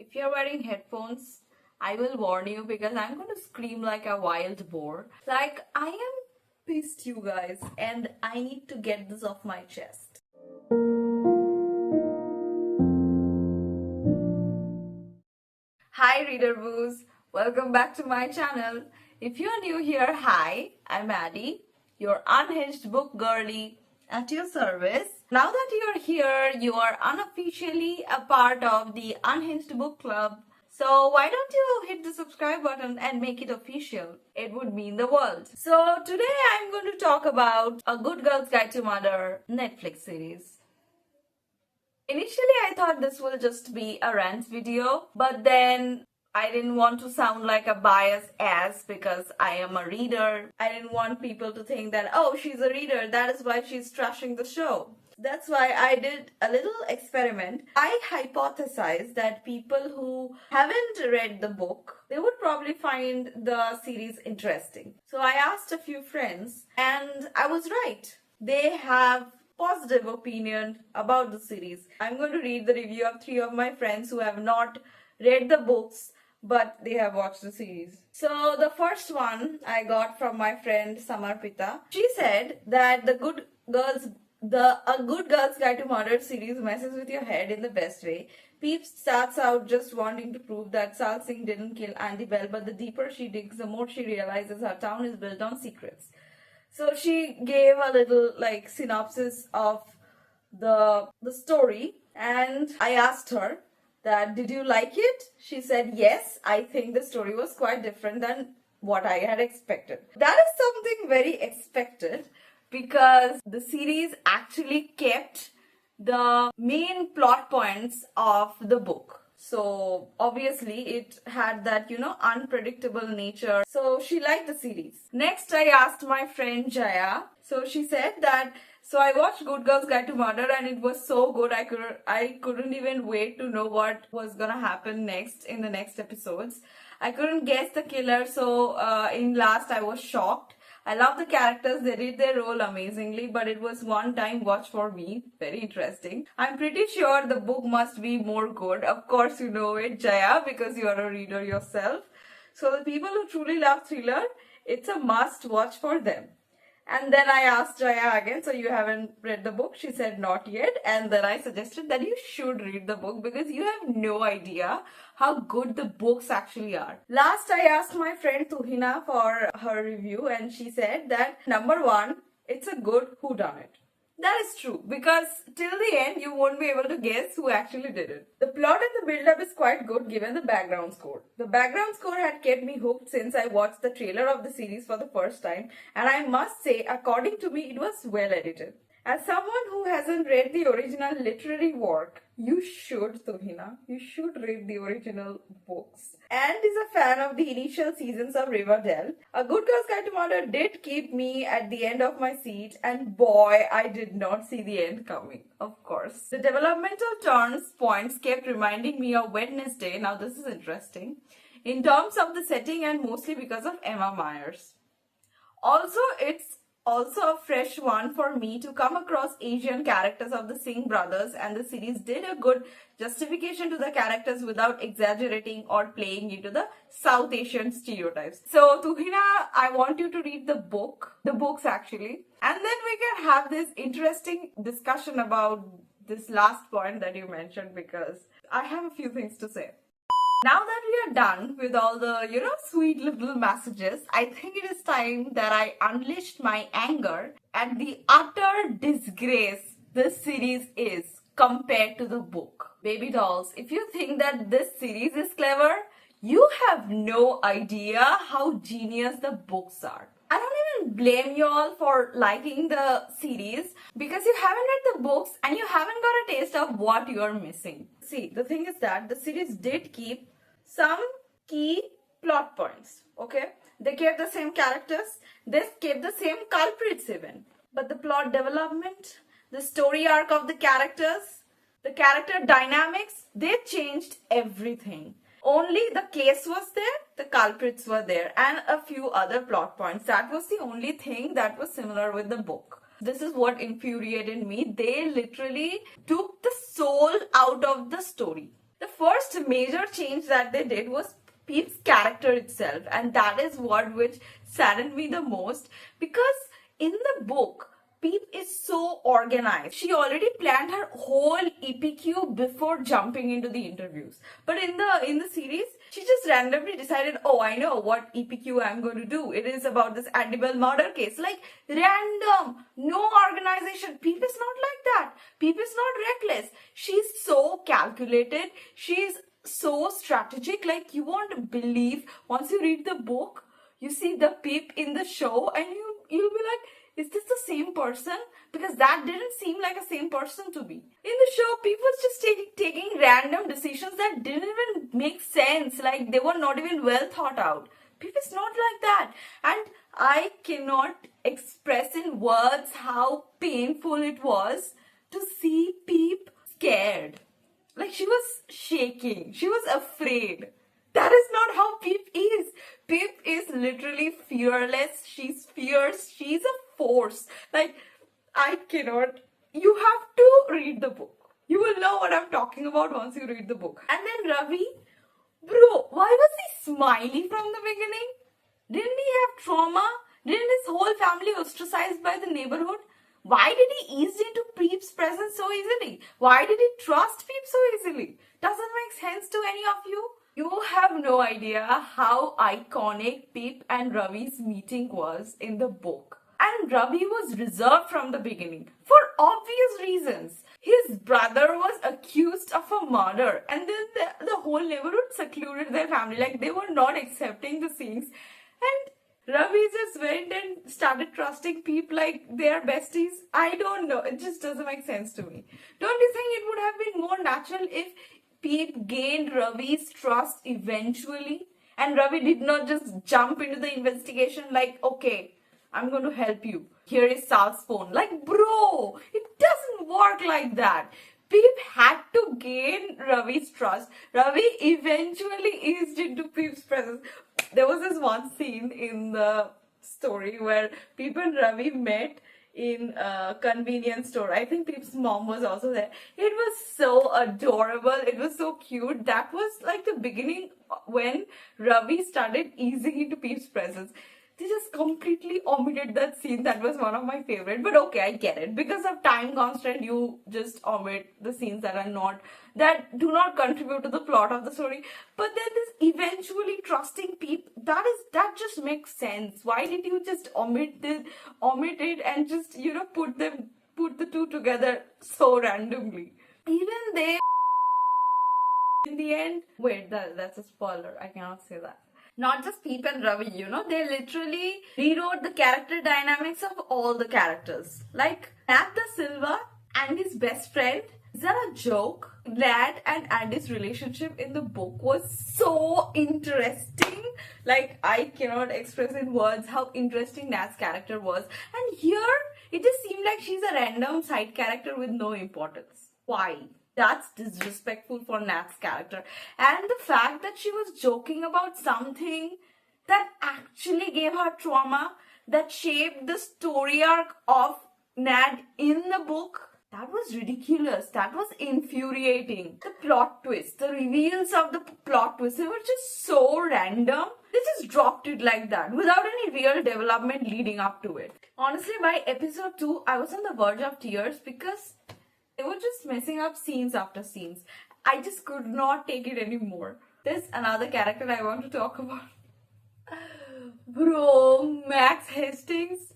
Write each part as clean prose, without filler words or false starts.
If you're wearing headphones, I will warn you because I'm going to scream like a wild boar. Like, I am pissed, you guys, and I need to get this off my chest. Hi, readerboos. Welcome back to my channel. If you're new here, hi, I'm Andie, your unhinged book girly at your service. Now that you're here, you are unofficially a part of the Unhinged Book Club. So why don't you hit the subscribe button and make it official? It would mean the world. So today I'm going to talk about A Good Girl's Guide to Murder Netflix series. Initially, I thought this will just be a rant video, but then I didn't want to sound like a biased ass because I am a reader. I didn't want people to think that, oh, she's a reader, that is why she's trashing the show. That's why I did a little experiment. I hypothesized that people who haven't read the book, they would probably find the series interesting. So I asked a few friends and I was right. They have positive opinion about the series. I'm going to read the review of 3 of my friends who have not read the books but they have watched the series. So the first one I got from my friend Samarpita. She said that A Good Girl's Guide to Murder series messes with your head in the best way. Peep starts out just wanting to prove that Sal Singh didn't kill Andie Bell, but the deeper she digs, the more she realizes her town is built on secrets. So she gave a little synopsis of the story, and I asked her that, did you like it? She said, yes, I think the story was quite different than what I had expected. That is something very expected because the series actually kept the main plot points of the book. So obviously it had that, unpredictable nature. So she liked the series. Next, I asked my friend Jaya. So she said that, so I watched Good Girl's Guide to Murder and it was so good. I couldn't even wait to know what was gonna happen next in the next episodes. I couldn't guess the killer, so in last I was shocked. I love the characters, they did their role amazingly, but it was one-time watch for me. Very interesting. I'm pretty sure the book must be more good. Of course you know it, Jaya, because you are a reader yourself. So the people who truly love thriller, it's a must watch for them. And then I asked Jaya again, so you haven't read the book? She said not yet. And then I suggested that you should read the book because you have no idea how good the books actually are. Last, I asked my friend Tuhina for her review and she said that number 1, it's a good whodunit. That is true because till the end you won't be able to guess who actually did it. The plot and the build-up is quite good given the background score. The background score had kept me hooked since I watched the trailer of the series for the first time, and I must say, according to me, it was well edited. As someone who hasn't read the original literary work, you should, Tuhina, you should read the original books, and is a fan of the initial seasons of Riverdale. A Good Girl's Guide to Murder did keep me at the end of my seat, and boy, I did not see the end coming, of course. The developmental points kept reminding me of Wednesday. Now this is interesting, in terms of the setting and mostly because of Emma Myers. Also, it's also a fresh one for me to come across Asian characters of the Singh brothers, and the series did a good justification to the characters without exaggerating or playing into the South Asian stereotypes. So Tuhina, I want you to read the books actually, and then we can have this interesting discussion about this last point that you mentioned because I have a few things to say. Now that we are done with all the, sweet little messages, I think it is time that I unleashed my anger at the utter disgrace this series is compared to the book. Baby dolls, if you think that this series is clever, you have no idea how genius the books are. I don't even blame you all for liking the series because you haven't read the books and you haven't got a taste of what you are missing. See, the thing is that the series did keep some key plot points, okay? They kept the same characters, they kept the same culprits even. But the plot development, the story arc of the characters, the character dynamics, they changed everything. Only the case was there, the culprits were there, and a few other plot points. That was the only thing that was similar with the book. This is what infuriated me. They literally took the soul out of the story. The first major change that they did was Peep's character itself, and that is what which saddened me the most, because in the book Peep is so organized. She already planned her whole EPQ before jumping into the interviews. But in the series, she just randomly decided, oh, I know what EPQ I'm going to do. It is about this Andie murder case. Like, random, no organization. Peep is not like that. Peep is not reckless. She's so calculated. She's so strategic. Like, you won't believe, once you read the book, you see the Peep in the show, and you'll be like, is this the same person? Because that didn't seem like a same person to me. In the show, Peep was just taking random decisions that didn't even make sense. Like, they were not even well thought out. Peep is not like that. And I cannot express in words how painful it was to see Peep scared. Like, she was shaking. She was afraid. That is not how Peep is. Peep is literally fearless. She's fierce. She's a force. Like, I cannot. You have to read the book. You will know what I'm talking about once you read the book. And then Ravi, bro, why was he smiley from the beginning? Didn't he have trauma? Didn't his whole family ostracized by the neighborhood? Why did he ease into Peep's presence so easily? Why did he trust Peep so easily? Doesn't make sense to any of you? You have no idea how iconic Peep and Ravi's meeting was in the book. And Ravi was reserved from the beginning for obvious reasons. His brother was accused of a murder, and then the whole neighborhood secluded their family. Like, they were not accepting the scenes. And Ravi just went and started trusting Peep like they are besties. I don't know. It just doesn't make sense to me. Don't you think it would have been more natural if Peep gained Ravi's trust eventually, and Ravi did not just jump into the investigation like, okay, I'm going to help you. Here is Sal's phone. Like, bro, it doesn't work like that. Peep had to gain Ravi's trust. Ravi eventually eased into Peep's presence. There was this one scene in the story where Peep and Ravi met in a convenience store. I think Peep's mom was also there. It was so adorable. It was so cute. That was like the beginning when Ravi started easing into Peep's presence. They just completely omitted that scene. That was one of my favorite. But okay, I get it. Because of time constraint, you just omit the scenes that do not contribute to the plot of the story. But then this eventually trusting Peep, that just makes sense. Why did you just omit it and just, put the two together so randomly? Even they, in the end, wait, that's a spoiler. I cannot say that. Not just Peep and Ravi, they literally rewrote the character dynamics of all the characters. Like, Nat Da Silva and his best friend, is that a joke? Nat and Andie's relationship in the book was so interesting. Like, I cannot express in words how interesting Nat's character was. And here, it just seemed like she's a random side character with no importance. Why? That's disrespectful for Nat's character. And the fact that she was joking about something that actually gave her trauma, that shaped the story arc of Nat in the book, that was ridiculous. That was infuriating. The plot twist, the reveals of the plot twist, they were just so random. They just dropped it like that without any real development leading up to it. Honestly, by episode 2, I was on the verge of tears because they were just messing up scenes after scenes. I just could not take it anymore. There's another character I want to talk about. Bro, Max Hastings.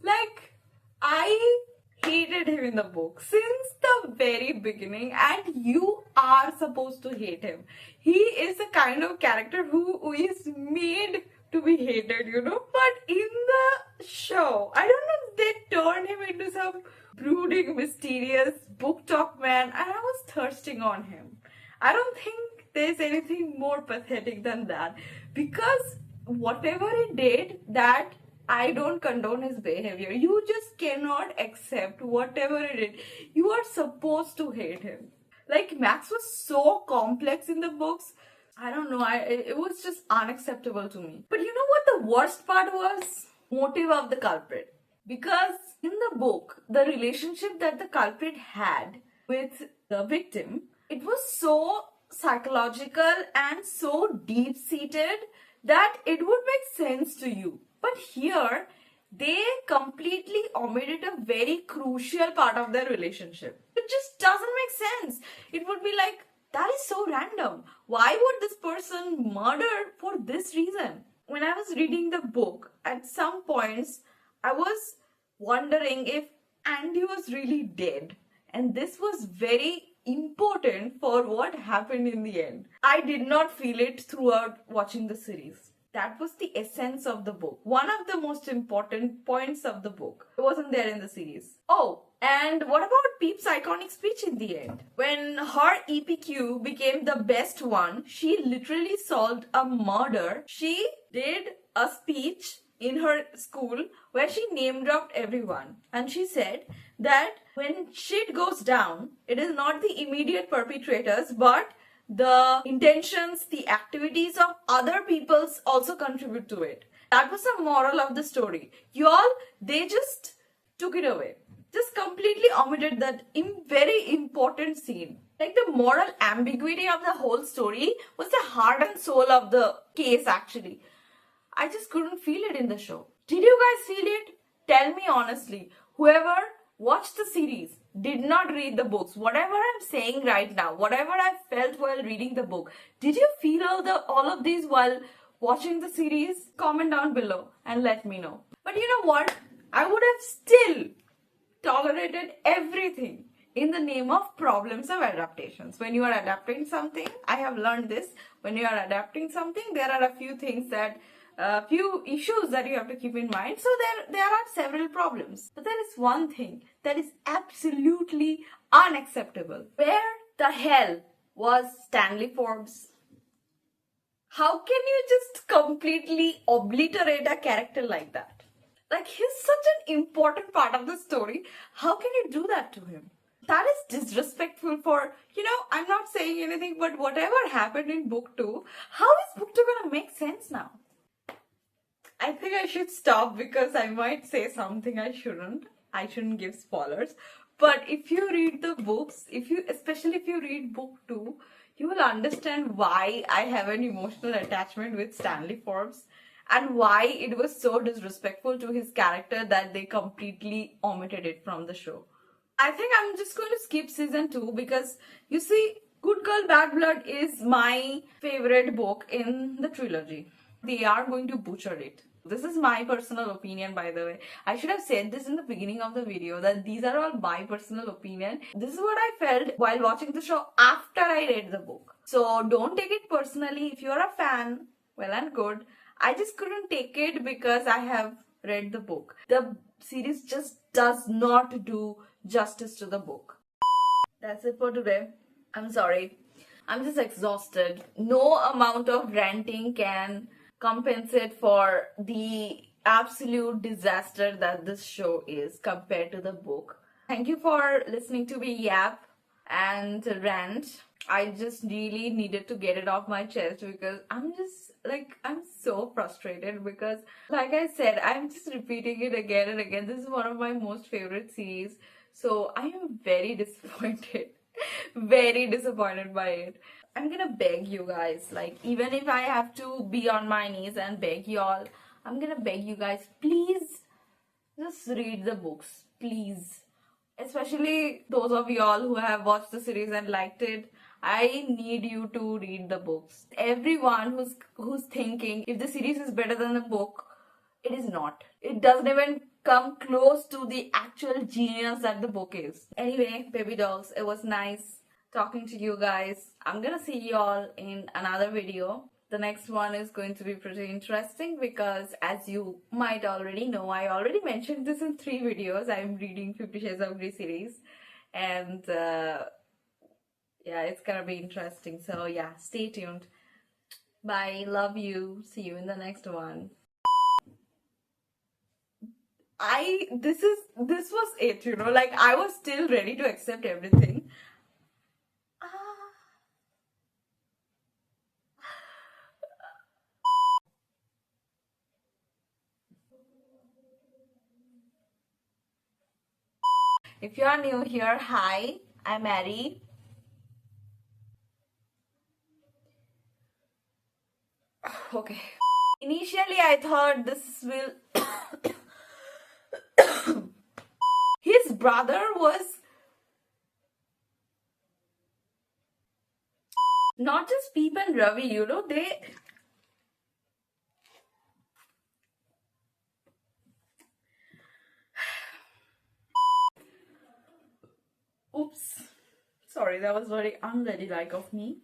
Like, I hated him in the book since the very beginning, and you are supposed to hate him. He is the kind of character who is made to be hated, But in the show, I don't know if they turned him into some brooding, mysterious book talk man, and I was thirsting on him. I don't think there's anything more pathetic than that, because whatever he did, that I don't condone his behavior. You just cannot accept whatever he did. You are supposed to hate him. Like, Max was so complex in the books. I don't know, it was just unacceptable to me. But you know what the worst part was? Motive of the culprit. Because in the book, the relationship that the culprit had with the victim, it was so psychological and so deep-seated that it would make sense to you. But here, they completely omitted a very crucial part of their relationship. It just doesn't make sense. It would be like, that is so random. Why would this person murder for this reason? When I was reading the book, at some points, I was wondering if Andie was really dead. And this was very important for what happened in the end. I did not feel it throughout watching the series. That was the essence of the book. One of the most important points of the book. It wasn't there in the series. Oh, and what about Peep's iconic speech in the end? When her EPQ became the best one, she literally solved a murder. She did a speech in her school where she name dropped everyone. And she said that when shit goes down, it is not the immediate perpetrators, but the intentions, the activities of other people's also contribute to it. That was the moral of the story. Y'all, they just took it away. Just completely omitted that very important scene. Like the moral ambiguity of the whole story was the heart and soul of the case actually. I just couldn't feel it in the show. Did you guys feel it? Tell me honestly. Whoever watched the series did not read the books. Whatever I'm saying right now, whatever I felt while reading the book, did you feel all of these while watching the series? Comment down below and let me know. But you know what? I would have still tolerated everything in the name of problems of adaptations. When you are adapting something, I have learned this. When you are adapting something, there are a few things that few issues that you have to keep in mind. So there are several problems. But there is one thing that is absolutely unacceptable. Where the hell was Stanley Forbes? How can you just completely obliterate a character like that? Like, he's such an important part of the story. How can you do that to him? That is disrespectful for, I'm not saying anything, but whatever happened in book 2, how is book 2 gonna make sense now? I think I should stop because I might say something I shouldn't. I shouldn't give spoilers. But if you read the books, especially if you read book 2, you will understand why I have an emotional attachment with Stanley Forbes and why it was so disrespectful to his character that they completely omitted it from the show. I think I'm just going to skip season 2 because, you see, Good Girl Bad Blood is my favorite book in the trilogy. They are going to butcher it. This is my personal opinion, by the way. I should have said this in the beginning of the video, that these are all my personal opinion. This is what I felt while watching the show after I read the book. So don't take it personally. If you're a fan, well and good. I just couldn't take it because I have read the book. The series just does not do justice to the book. That's it for today. I'm sorry. I'm just exhausted. No amount of ranting can compensate for the absolute disaster that this show is compared to the book. Thank you for listening to me yap and rant. I just really needed to get it off my chest because I'm so frustrated because, like I said, I'm just repeating it again and again. This is one of my most favorite series. So I am very disappointed. Very disappointed by it. I'm gonna beg you guys, like, even if I have to be on my knees and beg y'all, I'm gonna beg you guys, please just read the books, please. Especially those of y'all who have watched the series and liked it, I need you to read the books. Everyone who's thinking if the series is better than the book, it is not. It doesn't even come close to the actual genius that the book is. Anyway, baby dolls, it was nice talking to you guys. I'm gonna see y'all in another video. The next one is going to be pretty interesting because, as you might already know, I already mentioned this in 3 videos. I'm reading 50 Shades of Grey series, and yeah, it's gonna be interesting. So yeah, stay tuned. Bye, love you. See you in the next one. This was it, like, I was still ready to accept everything. If you are new here, hi, I'm Andie. Okay. Initially, I thought this will. His brother was not just Peep and Ravi, you know, they. Oops. Sorry, that was very unladylike of me.